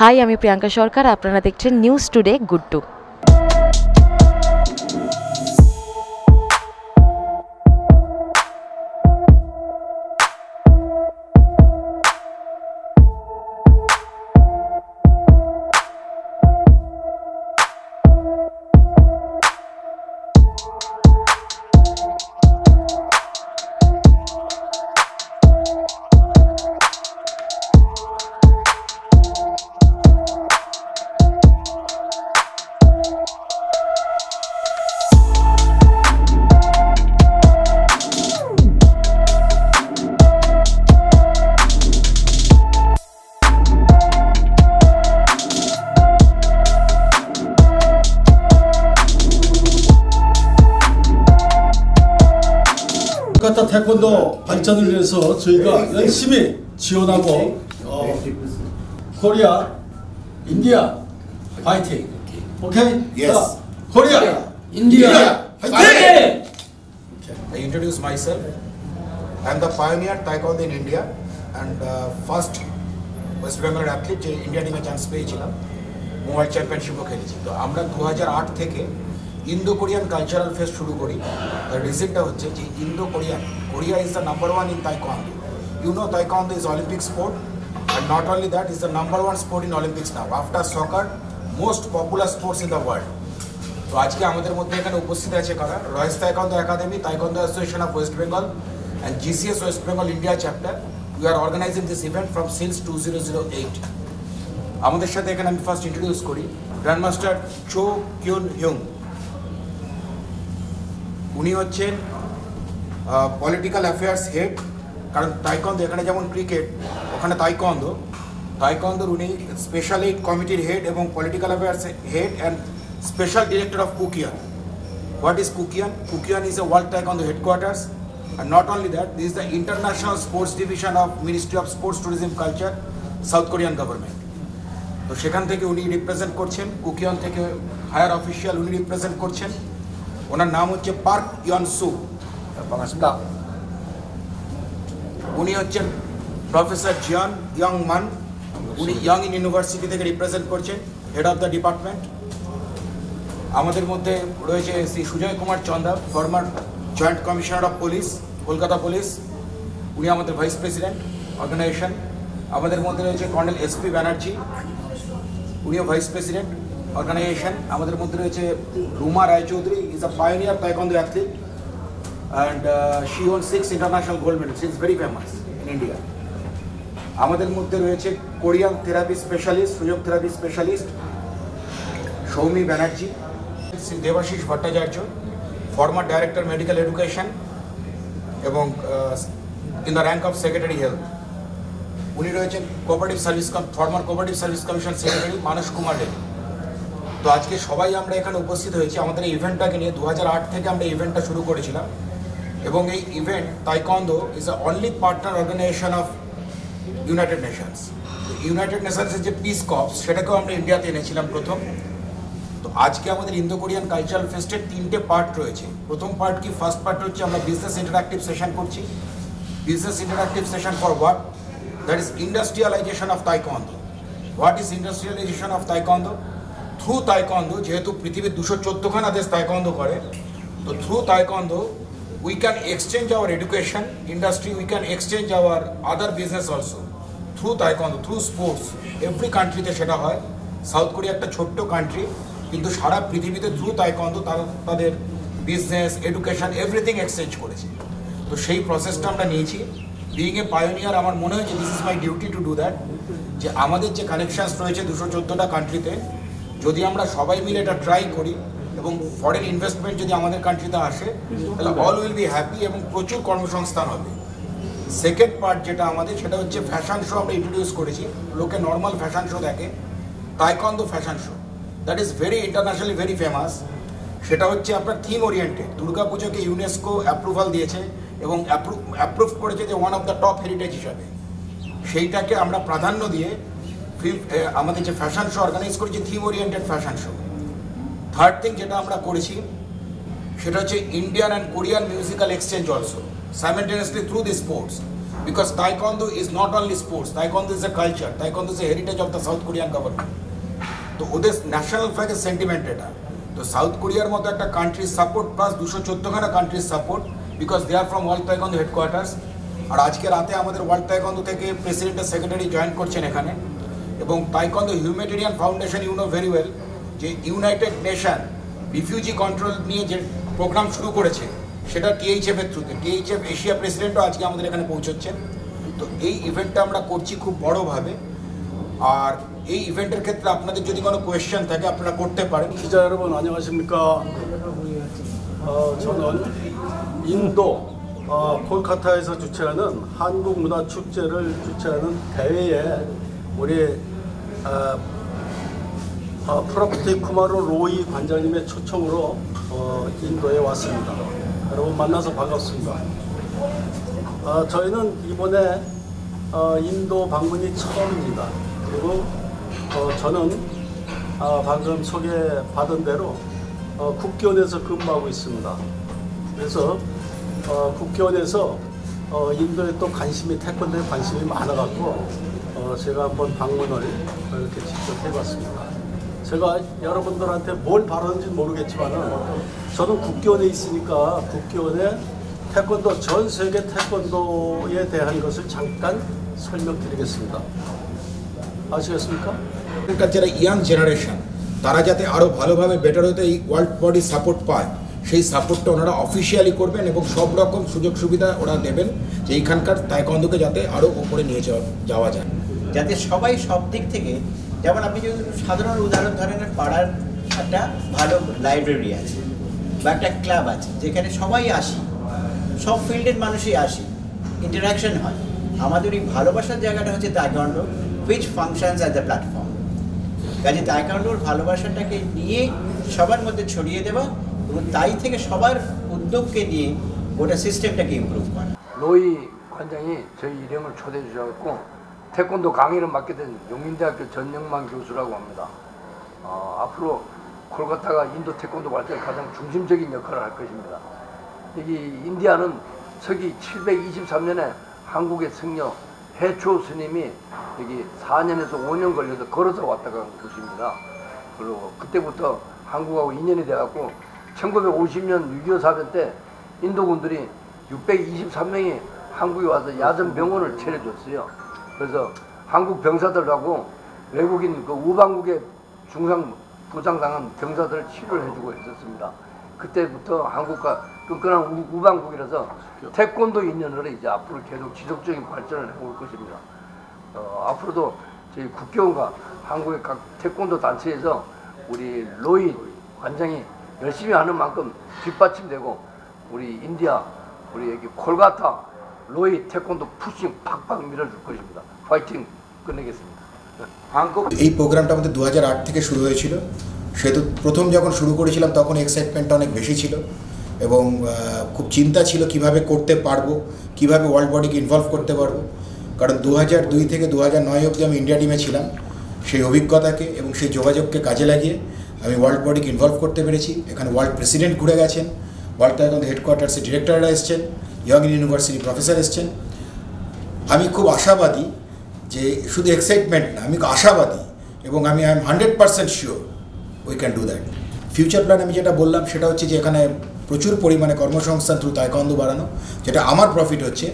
High, আমি প্রিয়াঙ্কা সরকার, আপনারা দেখছেন news today Guddu. 콜카타 태권도 발전을 위해서 저희가 열심히 지원하고 코리아, 인디아, 파이팅. 오케이? Yes. 코리아, 인디아, 파이팅! I introduce myself. I am the pioneer taekwondo in India and first West Bengal athlete যে India টিমে chance পেয়েছিলাম, world চ্যাম্পিয়নশিপও খেলেছি। তো আমরা 2008 থেকে ইন্দো কোরিয়ান কালচারাল ফেস্ট শুরু করি। তার রিজনটা হচ্ছে যে Korea is the number one in taekwondo. You know taekwondo is Olympic sport and not only that is the number one sport in Olympics now after soccer, most popular sports in the world. তো আজকে আমাদের মধ্যে এখানে উপস্থিত আছে কারা, রয়েস taekwondo academy, taekwondo association of west Bengal and GCS West Bengal India chapter. We are organizing this event from since 2008. আমাদের সাথে এখানে আমি ফার্স্ট ইন্ট্রোডিউস করি গ্র্যান্ডমাস্টার চো কিউন হিউং। উনি হচ্ছেন পলিটিক্যাল অ্যাফেয়ার্স হেড, কারণ তাইকোয়ান্ডো এখানে যেমন ক্রিকেট ওখানে তাইকোয়ান্ডোর উনি স্পেশাল এইড কমিটির হেড এবং political affairs head and special director of Kukian. What is Kukian? Kukian is a World Taekwondo headquarters, and not only that, this is the international sports division of Ministry of Sports, Tourism, Culture, South Korean government. তো সেখান থেকে উনি represent করছেন, কুকিয়ান থেকে higher official উনি represent করছেন। ওনার নাম হচ্ছে পার্ক ইয়ন সু। উনি হচ্ছেন প্রফেসর জিয়ান ইয়ং মান, উনি ইয়ং ইন ইউনিভার্সিটি থেকে রিপ্রেজেন্ট করছেন, হেড অফ দ্য ডিপার্টমেন্ট। আমাদের মধ্যে রয়েছে Shri Sujoy Kumar Chanda, former joint commissioner of police, Kolkata police, উনি আমাদের ভাইস প্রেসিডেন্ট অর্গানাইজেশন। আমাদের মধ্যে রয়েছে কর্নেল এসপি ব্যানার্জি, উনিও ভাইস প্রেসিডেন্ট অর্গানাইজেশন। আমাদের মধ্যে রয়েছে Ruma Roychowdhury, is a pioneer taekwondo athlete and she won 6 international gold medals. She is very famous in India. আমাদের মধ্যে রয়েছে Korean therapy specialist, Sujok therapy specialist Soumi Banerjee, Shri Debashis Bhattacharya, former director medical education এবং in the rank of secretary health. উনি রয়েছেন cooperative service former cooperative service commission secretary Manas Kumar Reddy. তো আজকে সবাই আমরা এখানে উপস্থিত হয়েছি আমাদের এই ইভেন্টটাকে নিয়ে। 2008 থেকে আমরা ইভেন্টটা শুরু করেছিলাম এবং এই event taekwondo is a only partner organization of United Nations. United নেশনসের যে পিস কর্পস সেটাকেও আমরা ইন্ডিয়াতে এনেছিলাম প্রথম। তো আজকে আমাদের ইন্দো কোরিয়ান কালচারাল ফেস্টের 3টে পার্ট রয়েছে। প্রথম পার্ট কি? ফার্স্ট পার্ট হচ্ছে আমরা বিজনেস ইন্টারঅ্যাক্টিভ সেশন করছি। Business interactive session for what? That is industrialisation of taekwondo. What is industrialisation of taekwondo? Through taekwondo, যেহেতু পৃথিবীর 214খানা দেশ তাইকোয়ান্ডো করে, তো through taekwondo we can exchange our education industry, we can exchange our other business also through taekwondo, through sports. Every country তে সেটা হয়। South Korea একটা ছোট্ট কান্ট্রি, কিন্তু সারা পৃথিবীতে থ্রু তাইকোয়ান্ডো তারা তাদের বিজনেস, এডুকেশন, এভরিথিং এক্সচেঞ্জ করেছে। তো সেই প্রসেসটা আমরা নিয়েছি। বিইং এ পায়োনিয়ার আমার মনে হয় যে this is my duty to do that, যে আমাদের যে কানেকশানস রয়েছে 214টা কান্ট্রিতে, যদি আমরা সবাই মিলে এটা ট্রাই করি এবং ফরেন ইনভেস্টমেন্ট যদি আমাদের কান্ট্রিতে আসে তাহলে অল উইল বি হ্যাপি এবং প্রচুর কর্মসংস্থান হবে। সেকেন্ড পার্ট যেটা আমাদের, সেটা হচ্ছে ফ্যাশন শো আমরা ইন্ট্রোডিউস করেছি। লোকে নর্মাল ফ্যাশন শো দেখে, taekwondo fashion show, that is very internationally very famous. সেটা হচ্ছে আপনার থিম ওরিয়েন্টেড। দুর্গাপুজোকে ইউনেস্কো অ্যাপ্রুভাল দিয়েছে এবং অ্যাপ্রুভ করেছে যে one of the top heritage হিসাবে। সেইটাকে আমরা প্রাধান্য দিয়ে আমাদের যে ফ্যাশন শো অর্গানাইজ করেছি, theme oriented fashion show. Third thing যেটা আমরা করেছি সেটা হচ্ছে Indian and Korean musical exchange also simultaneously through the sports. Because Taekwondo is not only sports, Taekwondo is a culture, Taekwondo is a heritage of the South Korean government. তো ওদের national ফ্ল্যাগের sentiment এটা। তো south কোরিয়ার মতো একটা কান্ট্রির support plus 214খানা কান্ট্রির support, because they are from world taekwondo headquarters. আর আজকে রাতে আমাদের ওয়ার্ল্ড তাইকোয়ান্দো থেকে প্রেসিডেন্টের সেক্রেটারি জয়েন করছেন এখানে। এবং taekwondo humanitarian foundation, you know very well, যে ইউনাইটেড নেশন রিফিউজি কন্ট্রোল নিয়ে যে প্রোগ্রাম শুরু করেছে সেটা টিএইচএফের থ্রুতে। টিএইচএফ এশিয়া প্রেসিডেন্টও আজকে আমাদের এখানে পৌঁছচ্ছেন। তো এই ইভেন্টটা আমরা করছি খুব বড়োভাবে। আর এই ইভেন্টের ক্ষেত্রে আপনাদের যদি কোনো কোয়েশ্চেন থাকে আপনারা করতে পারেন। 기자 여러분 안녕하십니까? 저는 인도 콜카타에서 주최하는 한국문화축제를 주최하는 대회에 우리 프로프티 쿠마로 로이 관장님의 초청으로 인도에 왔습니다. 여러분 만나서 반갑습니다. 저희는 이번에 인도 방문이 처음입니다. 그리고 저는 방금 소개받은 대로 국교원에서 근무하고 있습니다. 그래서 국교원에서 인도에 또 태권도에 관심이 많아갖고 제가 한번 방문을 이렇게 직접 해봤습니다. 제가 여러분들한테 뭘 바라는지는 모르겠지만은 저는 국교원에 있으니까 국교원에 태권도, 전 세계 태권도에 대한 것을 잠깐 설명드리겠습니다. 아시겠습니까? এখানকার যারা ইয়াং জেনারেশন তারা যাতে আরও ভালোভাবে বেটার হতে এই ওয়ার্ল্ড বডি সাপোর্ট পায়, সেই সাপোর্টটা ওনারা অফিসিয়ালি করবেন এবং সব রকম সুযোগ সুবিধা ওরা দেবেন যে এইখানকার তাইকোয়ান্দোকে যাতে আরও ওপরে নিয়ে যাওয়া যায়, যাতে সবাই সব দিক থেকে। যেমন আপনি যদি সাধারণ উদাহরণ ধরেন, পাড়ার একটা ভালো লাইব্রেরি আছে বা একটা ক্লাব আছে যেখানে সবাই আসি, সব ফিল্ডের মানুষই আসি, ইন্টারাকশন হয়। আমাদের এই ভালোবাসার জায়গাটা হচ্ছে taekwondo, which functions as a platform। কাজে তাইকোয়ান্ডোর ভালোবাসাটাকে নিয়ে সবার মধ্যে ছড়িয়ে দেওয়া এবং তাই থেকে সবার উদ্যোগকে নিয়ে গোটা সিস্টেমটাকে ইমপ্রুভ করা। 로이 관장이 저희 일행을 초대해 주셔서 태권도 강의를 맡게 된 용인대학교 전영만 교수라고 합니다. 앞으로 콜카타가 인도 태권도 발전에 가장 중심적인 역할을 할 것입니다. 여기 인디아는 서기 723년에 한국의 승려 해초 스님이 여기 4년에서 5년 걸려서 걸어서 왔다 간 곳입니다. 그리고 그때부터 한국하고 인연이 돼갖고 1950년 6.25 사변 때 인도군들이 623명이 한국에 와서 야전 병원을 차려줬어요. 그래서 한국 병사들하고 외국인 그 우방국의 중상 부상당한 병사들 치료를 해주고 했었습니다. 그때부터 한국과 끈끈한 우방국이라서 태권도 인연으로 이제 앞으로 계속 지속적인 발전을 해올 것입니다. 앞으로도 저희 국교원과 한국의 각 태권도 단체에서 우리 로이 관장이 열심히 하는 만큼 뒷받침되고 우리 인디아, 우리 여기 콜카타 로이 태권도 푸싱 팍팍 밀어줄 것입니다. 파이팅 끝내겠습니다. এই প্রোগ্রামটা আমাদের 2008 থেকে শুরু হয়েছিল। সেহেতু প্রথম যখন শুরু করেছিলাম তখন এক্সাইটমেন্টটা অনেক বেশি ছিল এবং খুব চিন্তা ছিল কিভাবে করতে পারবো, কিভাবে ওয়ার্ল্ড বডিকে ইনভলভ করতে পারবো। কারণ 2002 থেকে 2009 অবধি আমি ইন্ডিয়া টিমে ছিলাম। সেই অভিজ্ঞতাকে এবং সেই যোগাযোগকে কাজে লাগিয়ে আমি ওয়ার্ল্ড বডিকে ইনভলভ করতে পেরেছি। এখানে ওয়ার্ল্ড প্রেসিডেন্ট ঘুরে গেছেন, ওয়ার্ল্ড তাইকোয়ান্দো হেডকোয়ার্টার্সের ডিরেক্টররা এসছেন, ইয়ং ইউনিভার্সিটি প্রফেসর এসছেন। আমি খুব আশাবাদী যে শুধু এক্সাইটমেন্ট না, আমি আশাবাদী এবং আমি I am 100% sure we can do that. Future plan আমি যেটা বললাম সেটা হচ্ছে যে এখানে প্রচুর পরিমাণে কর্মসংস্থান থ্রু তাইকোয়ান্দো বাড়ানো, যেটা আমার প্রফিট হচ্ছে।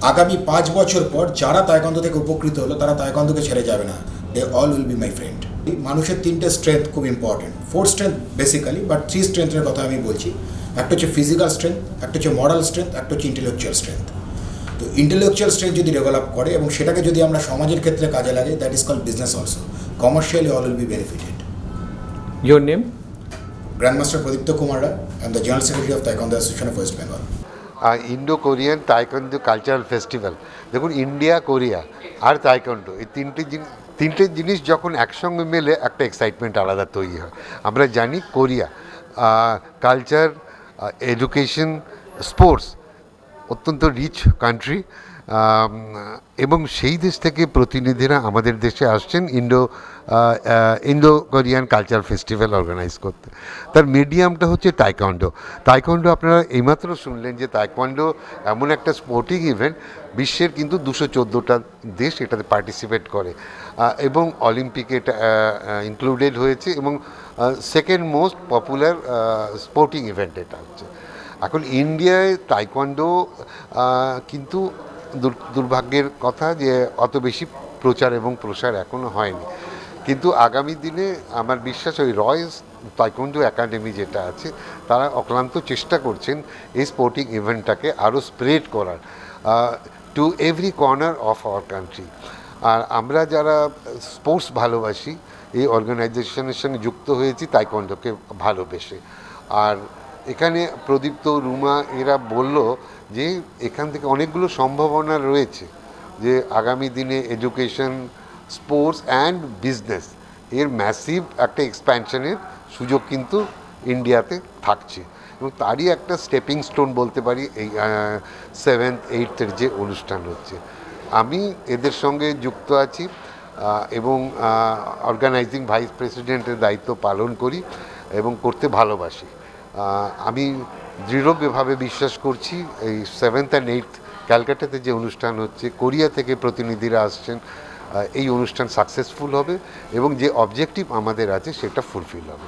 আগামী 5 বছর পর যারা তাইকোয়ান্দো থেকে উপকৃত হলো তারা তাইকোয়ান্দোকে ছেড়ে যাবে না, they all will be my friend. মানুষের 3টে স্ট্রেংথ খুব ইম্পর্টেন্ট, 4 স্ট্রেংথ বেসিক্যালি, বাট 3 স্ট্রেংথের কথা আমি বলছি। একটা হচ্ছে ফিজিক্যাল স্ট্রেংথ, একটা হচ্ছে মরাল স্ট্রেংথ, একটা হচ্ছে ইন্টেলেকচুয়াল স্ট্রেংথ। তো ইন্টেলেকচুয়াল স্ট্রেংথ যদি ডেভেলপ করে এবং সেটাকে যদি আমরা সমাজের ক্ষেত্রে কাজে লাগে, that is called business also. Commercially all will be benefited. Your name? Grandmaster Pradipta Kumar Rai. I am the General Secretary of Taekwondo Association of West Bengal. Indo Korean taekwondo cultural festival, দেখুন India, Korea আর taekwondo এই তিনটে জিনিস যখন একসঙ্গে মেলে একটা excitement আলাদা তৈরি হয়। আমরা জানি কোরিয়া কালচার, এডুকেশন, স্পোর্টস অত্যন্ত রিচ কান্ট্রি এবং সেই দেশ থেকে প্রতিনিধিরা আমাদের দেশে আসছেন Indo Korean culture festival organise করতে। তার মিডিয়ামটা হচ্ছে তাইকোয়ান্ডো। তাইকোয়ান্ডো আপনারা এইমাত্র শুনলেন যে তাইকোয়ান্ডো এমন একটা স্পোর্টিং ইভেন্ট, বিশ্বের কিন্তু 214টা দেশ এটাতে পার্টিসিপেট করে এবং অলিম্পিকে এটা ইনক্লুডেড হয়েছে এবং second most popular sporting event এটা হচ্ছে। এখন ইন্ডিয়ায় তাইকোয়ান্ডো কিন্তু দুর্ভাগ্যের কথা যে অত বেশি প্রচার এবং প্রসার এখনও হয়নি, কিন্তু আগামী দিনে আমার বিশ্বাস ওই রয়্যাল তাইকোয়ান্ডো একাডেমি যেটা আছে তারা অক্লান্ত চেষ্টা করছেন এই স্পোর্টিং ইভেন্টটাকে আরও স্প্রেড করার to every corner of our country. আর আমরা যারা স্পোর্টস ভালোবাসি এই অর্গানাইজেশনের সঙ্গে যুক্ত হয়েছি তাইকোয়ান্ডোকে ভালোবেসে। আর এখানে প্রদীপ্ত, রুমা এরা বলল যে এখান থেকে অনেকগুলো সম্ভাবনা রয়েছে, যে আগামী দিনে এডুকেশন, স্পোর্টস অ্যান্ড বিজনেস এর ম্যাসিভ একটা এক্সপ্যানশনের সুযোগ কিন্তু ইন্ডিয়াতে থাকছে এবং তারই একটা স্টেপিং স্টোন বলতে পারি এই 7th 8th যে অনুষ্ঠান হচ্ছে। আমি এদের সঙ্গে যুক্ত আছি এবং অর্গানাইজিং ভাইস প্রেসিডেন্টের দায়িত্ব পালন করি এবং করতে ভালোবাসি। আমি দৃঢ়ভাবে বিশ্বাস করছি এই 7th and 8th ক্যালকাটাতে যে অনুষ্ঠান হচ্ছে, কোরিয়া থেকে প্রতিনিধিরা আসছেন, এই অনুষ্ঠান সাকসেসফুল হবে এবং যে অবজেক্টিভ আমাদের আছে সেটা ফুলফিল হবে।